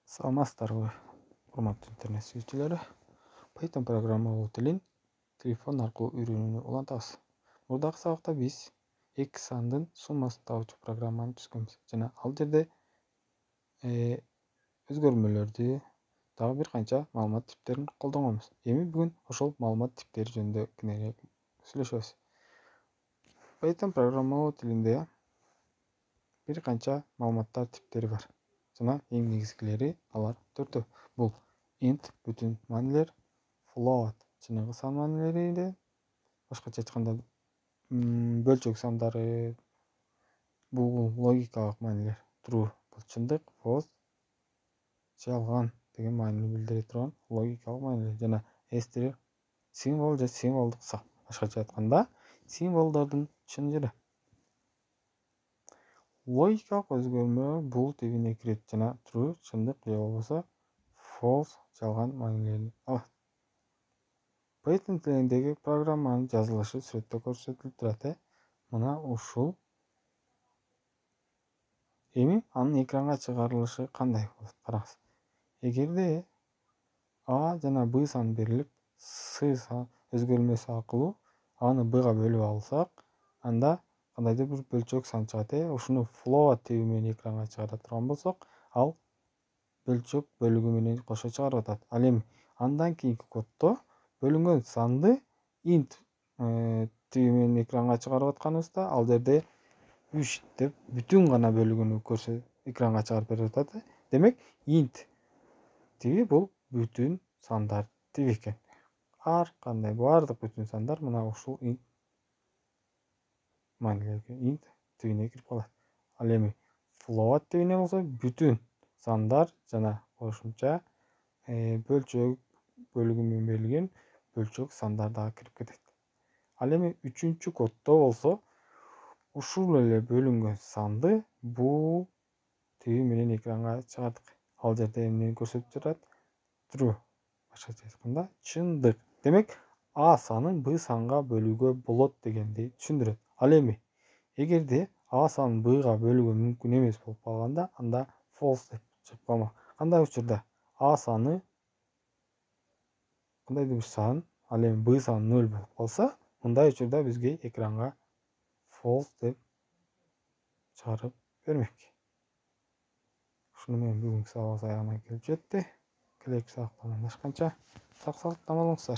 Саламатсыздарбы, урматтуу интернет сүйүүчүлөрү. Python программалоо тилин телефон аркылуу үйрөнүүнү улантабыз. Мурдагы сабакта биз эки сандын суммасын табуучу программаны түзгөнбүз жана ал жерде өзгөрмөлөрдү, дагы бир канча маалымат типтерин колдонгонбуз. Эми бүгүн ошол маалымат типтери жөнүндө кененирээк сүйлөшөбүз. Python программалоо тилинде бир канча маалыматтар типтери бар. Жана эң негизгилери алар төртөө. Бул int бүтүн маанилер, float чыныгы сан маанилери, башкача айтканда бөлчөк сандары, бул логикалык маанилер, true бул чындык, false жалган деген маанини билдире турган логикалык маанилер жана asterisk символ же символдук сан. Башкача айтканда символдордун чын жери. Логикалык өзгөрмө бул тибине кирет жана true чындык же болбосо false жалган маанилерин алат. Python тилиндеги программанын жазылышы сүрөттө көрсөтүлүп турат. Мына ушул. Эми анын экранга чыгарылышы кандай болот? Караңыз. Эгерде A жана B сан берилип, C сан өзгөрмөсү аркылуу аны B-га бөлүп алсак, анда кандайдыр бир бөлчөк сан чыгат. Ушуну float тиби менен экранга чыгара турган болсок, ал бөлчөк бөлүгү менен кошо чыгарып атат. Ал эми андан кийинки коддо бөлүнгөн санды int тиби менен экранга чыгарып атканыбызда, ал жерде 3 деп бүтүн гана бөлүгүнү экранга чыгарып берип атат. Демек, int тиби бул бүтүн сандар тиби экен. Ар кандай бардык бүтүн сандар мына ушул int маанилерге int тибине кирип калат. Ал эми float тибине болсо бүтүн сандар жана кошумча бөлчөк бөлүгү менен берилген бөлчөк сандар дагы кирип кетет. Ал эми үчүнчү коддо болсо ушул эле бөлүнгөн санды бул тиби менен экранга чыгардык. Ал жерде эмнени көрсөтүп жатат? True. Башкача айтканда чындык. Демек, A санын B санга бөлүүгө болот дегенди түшүндүрөт. Ал эми эгерде A санын B-га бөлүүгө мүмкүн эмес болуп калганда, анда false деп чыгып калмак. Кандай учурда A саны кандайдыр бир сан, ал эми B саны 0 болуп калса, мындай учурда бизге экранга false деп чыгарып бермек. Ушуну менен бүгүнкү сабагыбыз аягына келип жетти. Келесі сабакта амандашканча сак саламатта болуңуздар.